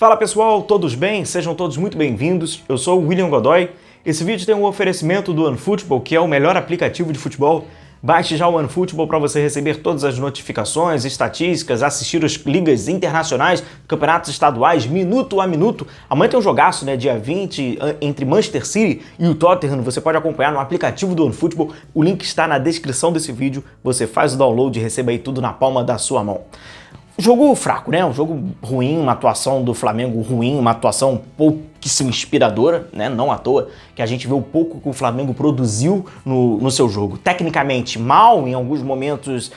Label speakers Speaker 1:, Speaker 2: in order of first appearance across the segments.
Speaker 1: Fala pessoal, todos bem? Sejam todos muito bem-vindos. Eu sou o William Godoy. Esse vídeo tem um oferecimento do OneFootball, que é o melhor aplicativo de futebol. Baixe já o OneFootball para você receber todas as notificações, estatísticas, assistir as ligas internacionais, campeonatos estaduais, minuto a minuto. Amanhã tem um jogaço, né, dia 20, entre Manchester City e o Tottenham. Você pode acompanhar no aplicativo do OneFootball. O link está na descrição desse vídeo. Você faz o download e receba aí tudo na palma da sua mão. Jogo fraco, né? Um jogo ruim, uma atuação do Flamengo ruim, uma atuação pouquíssimo inspiradora, né? Não à toa que a gente vê o pouco que o Flamengo produziu no seu jogo. Tecnicamente mal, em alguns momentos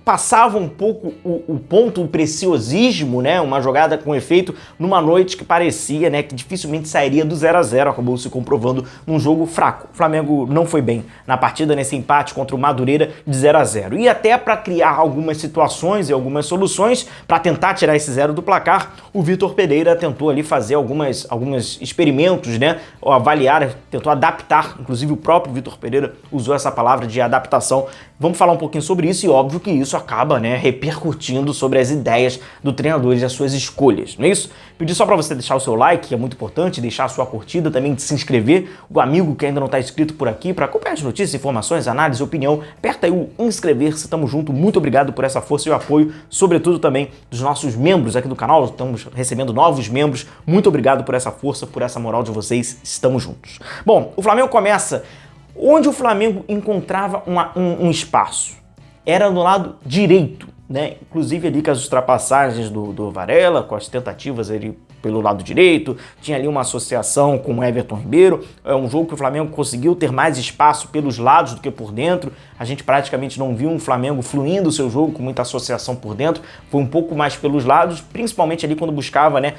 Speaker 1: passava um pouco o ponto, o preciosismo, né? Uma jogada com efeito numa noite que parecia, né, que dificilmente sairia do 0 a 0, acabou se comprovando num jogo fraco. O Flamengo não foi bem na partida, nesse empate contra o Madureira de 0 a 0. E até para criar algumas situações e algumas soluções para tentar tirar esse 0 do placar, o Vitor Pereira tentou ali fazer alguns experimentos, né? Avaliar, tentou adaptar, inclusive o próprio Vitor Pereira usou essa palavra de adaptação. Vamos falar um pouquinho sobre isso e óbvio que isso acaba, né, repercutindo sobre as ideias do treinador e as suas escolhas, não é isso? Pedir só para você deixar o seu like, que é muito importante, deixar a sua curtida, também de se inscrever, o amigo que ainda não está inscrito por aqui, para acompanhar as notícias, informações, análise, opinião, aperta aí o inscrever-se, tamo junto, muito obrigado por essa força e o apoio, sobretudo também dos nossos membros aqui do canal, estamos recebendo novos membros, muito obrigado por essa força, por essa moral de vocês, estamos juntos. Bom, o Flamengo começa onde o Flamengo encontrava um espaço. Era no lado direito, né? Inclusive ali com as ultrapassagens do Varela, com as tentativas ali pelo lado direito, tinha ali uma associação com o Everton Ribeiro, é um jogo que o Flamengo conseguiu ter mais espaço pelos lados do que por dentro, a gente praticamente não viu um Flamengo fluindo o seu jogo com muita associação por dentro, foi um pouco mais pelos lados, principalmente ali quando buscava, né,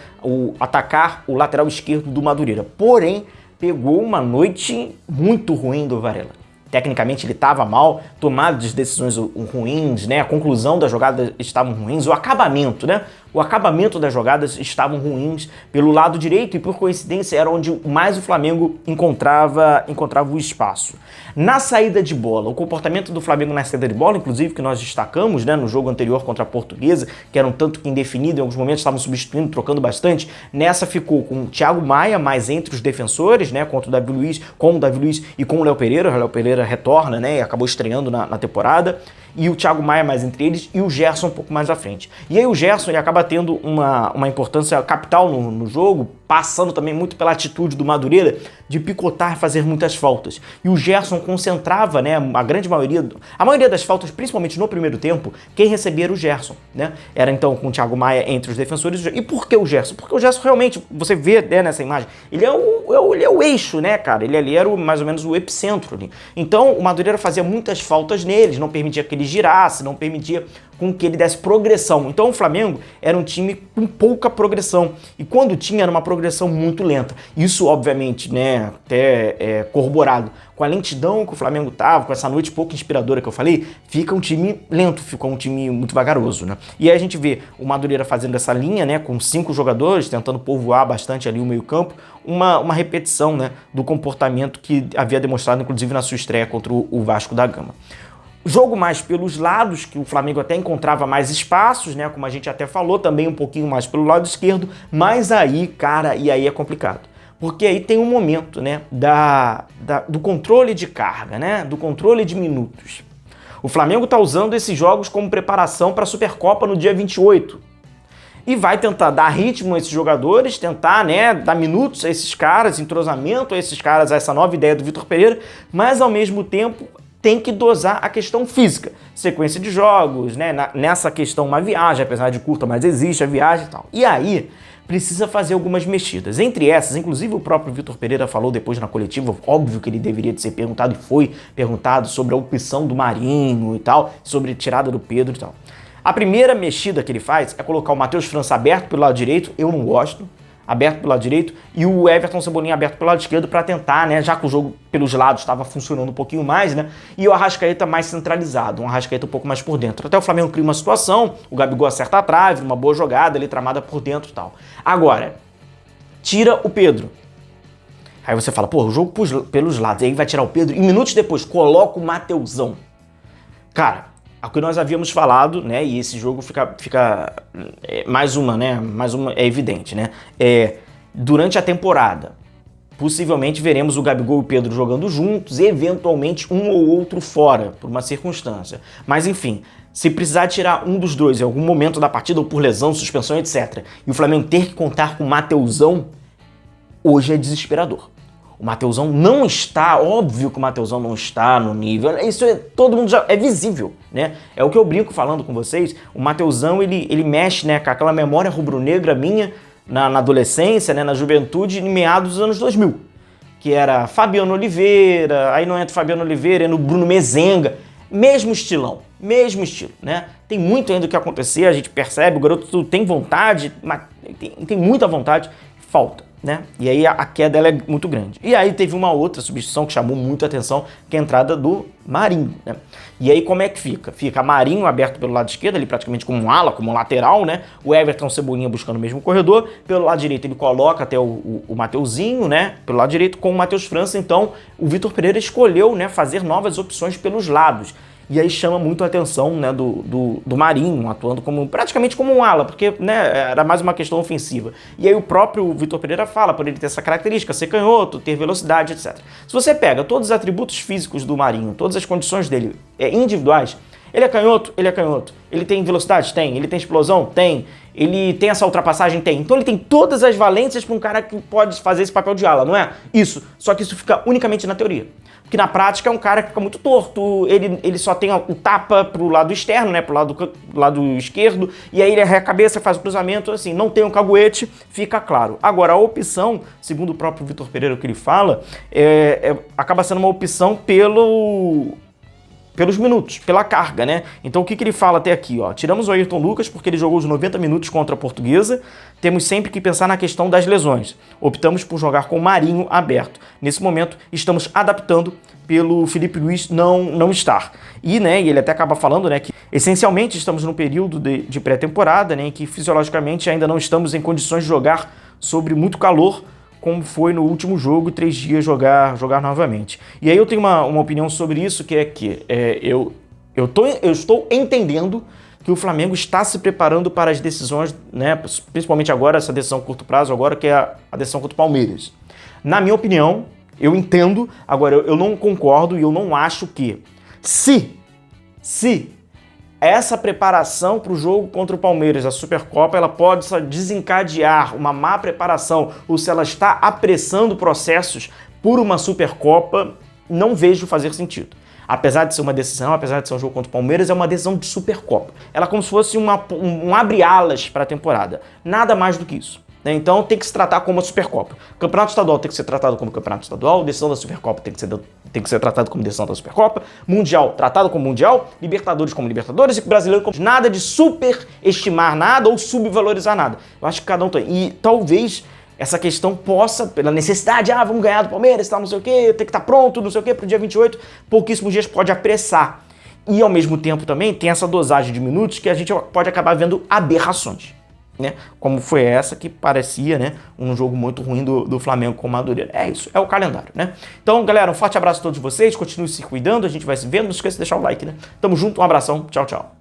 Speaker 1: atacar o lateral esquerdo do Madureira, porém pegou uma noite muito ruim do Varela. Tecnicamente ele estava mal, tomadas de decisões ruins, né? A conclusão das jogadas estavam ruins, o acabamento, né? O acabamento das jogadas estavam ruins pelo lado direito e por coincidência era onde mais o Flamengo encontrava o espaço. Na saída de bola, o comportamento do Flamengo na saída de bola, inclusive que nós destacamos, né, no jogo anterior contra a Portuguesa, que era um tanto que indefinido, em alguns momentos estavam substituindo, trocando bastante, nessa ficou com o Thiago Maia mais entre os defensores, né, contra o Davi Luiz, com o Davi Luiz e com o Léo Pereira. O Léo Pereira retorna, né, e acabou estreando na temporada. E o Thiago Maia mais entre eles e o Gerson um pouco mais à frente. E aí o Gerson ele acaba tendo uma importância capital no jogo, passando também muito pela atitude do Madureira de picotar e fazer muitas faltas. E o Gerson concentrava, né, a maioria das faltas, principalmente no primeiro tempo, quem recebia era o Gerson, né? Era então com o Thiago Maia entre os defensores. E por que o Gerson? Porque o Gerson realmente, você vê, né, nessa imagem, ele é o eixo, né, cara? Ele ali era mais ou menos o epicentro ali. Então o Madureira fazia muitas faltas neles, não permitia que ele girasse, não permitia com que ele desse progressão. Então o Flamengo era um time com pouca progressão. E quando tinha, era uma progressão muito lenta. Isso, obviamente, né, até corroborado com a lentidão que o Flamengo tava, com essa noite pouco inspiradora que eu falei, fica um time lento, fica um time muito vagaroso, né? E aí a gente vê o Madureira fazendo essa linha, né, com 5 jogadores, tentando povoar bastante ali o meio-campo, uma repetição, né, do comportamento que havia demonstrado, inclusive, na sua estreia contra o Vasco da Gama. Jogo mais pelos lados, que o Flamengo até encontrava mais espaços, né? Como a gente até falou, também um pouquinho mais pelo lado esquerdo, mas aí, cara, e aí é complicado. Porque aí tem um momento, né, do controle de carga, né? Do controle de minutos. O Flamengo tá usando esses jogos como preparação para a Supercopa no dia 28. E vai tentar dar ritmo a esses jogadores, tentar, né, dar minutos a esses caras, entrosamento a esses caras, a essa nova ideia do Vitor Pereira, mas ao mesmo tempo tem que dosar a questão física. Sequência de jogos, né? Nessa questão uma viagem, apesar de curta, mas existe a viagem e tal. E aí precisa fazer algumas mexidas. Entre essas, inclusive o próprio Vitor Pereira falou depois na coletiva, óbvio que ele deveria de ser perguntado e foi perguntado sobre a opção do Marinho e tal, sobre a tirada do Pedro e tal. A primeira mexida que ele faz é colocar o Matheus França aberto pelo lado direito, eu não gosto, aberto pelo lado direito, e o Everton Cebolinha aberto pelo lado esquerdo para tentar, né, já que o jogo pelos lados estava funcionando um pouquinho mais, né, e o Arrascaeta mais centralizado, um Arrascaeta um pouco mais por dentro. Até o Flamengo cria uma situação, o Gabigol acerta a trave, uma boa jogada ali tramada por dentro e tal. Agora, tira o Pedro. Aí você fala, pô, o jogo pelos lados, aí vai tirar o Pedro, e minutos depois coloca o Mateusão. Cara, o que nós havíamos falado, né? E esse jogo fica mais uma, é evidente, né? Durante a temporada, possivelmente veremos o Gabigol e o Pedro jogando juntos, e eventualmente um ou outro fora, por uma circunstância. Mas enfim, se precisar tirar um dos dois em algum momento da partida, ou por lesão, suspensão, etc., e o Flamengo ter que contar com o Mateusão, hoje é desesperador. O Mateusão não está, óbvio que o Mateusão não está no nível, isso todo mundo já é visível, né? É o que eu brinco falando com vocês, o Mateusão ele mexe, né, com aquela memória rubro-negra minha na adolescência, né, na juventude, em meados dos anos 2000, que era Fabiano Oliveira, aí não entra Fabiano Oliveira, entra o Bruno Mezenga, mesmo estilão, mesmo estilo, né? Tem muito ainda o que acontecer, a gente percebe, o garoto tem vontade, mas tem muita vontade, falta, né? E aí a queda ela é muito grande. E aí teve uma outra substituição que chamou muito a atenção, que é a entrada do Marinho, né? E aí como é que fica? Fica Marinho aberto pelo lado esquerdo, ali praticamente como um ala, como um lateral, né? O Everton Cebolinha buscando o mesmo corredor. Pelo lado direito ele coloca até o Mateuzinho, né? Pelo lado direito com o Matheus França. Então o Vitor Pereira escolheu, né, fazer novas opções pelos lados. E aí chama muito a atenção, né, do Marinho, atuando praticamente como um ala, porque, né, era mais uma questão ofensiva. E aí o próprio Vitor Pereira fala, por ele ter essa característica, ser canhoto, ter velocidade, etc. Se você pega todos os atributos físicos do Marinho, todas as condições dele individuais, ele é canhoto, ele é canhoto. Ele tem velocidade? Tem. Ele tem explosão? Tem. Ele tem essa ultrapassagem? Tem. Então ele tem todas as valências para um cara que pode fazer esse papel de ala, não é? Isso. Só que isso fica unicamente na teoria. Porque na prática é um cara que fica muito torto, ele só tem o tapa pro lado externo, né, pro lado esquerdo, e aí ele arreia a cabeça, faz o cruzamento, assim, não tem um caguete, fica claro. Agora, a opção, segundo o próprio Vitor Pereira, o que ele fala, acaba sendo uma opção pelos minutos, pela carga, né? Então o que ele fala até aqui, ó? Tiramos o Ayrton Lucas porque ele jogou os 90 minutos contra a Portuguesa, temos sempre que pensar na questão das lesões. Optamos por jogar com o Marinho aberto. Nesse momento, estamos adaptando pelo Felipe Luiz não estar. E, né, ele até acaba falando, né, que essencialmente estamos num período de pré-temporada, né, em que fisiologicamente ainda não estamos em condições de jogar sobre muito calor, como foi no último jogo, 3 dias jogar novamente. E aí eu tenho uma opinião sobre isso, que é que eu estou entendendo que o Flamengo está se preparando para as decisões, né, principalmente agora, essa decisão a curto prazo, agora que é a decisão contra o Palmeiras. Na minha opinião, eu entendo, agora eu não concordo e eu não acho que se essa preparação para o jogo contra o Palmeiras, a Supercopa, ela pode desencadear uma má preparação ou se ela está apressando processos por uma Supercopa, não vejo fazer sentido. Apesar de ser uma decisão, apesar de ser um jogo contra o Palmeiras, é uma decisão de Supercopa. Ela é como se fosse um abre-alas para a temporada. Nada mais do que isso. Então tem que se tratar como uma Supercopa. O Campeonato Estadual tem que ser tratado como Campeonato Estadual, decisão da Supercopa tem que ser tratado como decisão da Supercopa, Mundial tratado como Mundial, Libertadores como Libertadores e Brasileiro como... Nada de superestimar nada ou subvalorizar nada. Eu acho que cada um tem. E talvez essa questão possa, pela necessidade, vamos ganhar do Palmeiras, tal, não sei o quê, tem que estar pronto, não sei o quê, pro dia 28, pouquíssimos dias pode apressar. E ao mesmo tempo também tem essa dosagem de minutos que a gente pode acabar vendo aberrações. Né? Como foi essa que parecia, né, um jogo muito ruim do Flamengo com o Madureira. É isso, é o calendário, né? Então, galera, um forte abraço a todos vocês, continuem se cuidando, a gente vai se vendo, não esqueça de deixar o like, né? Tamo junto, um abração, tchau, tchau.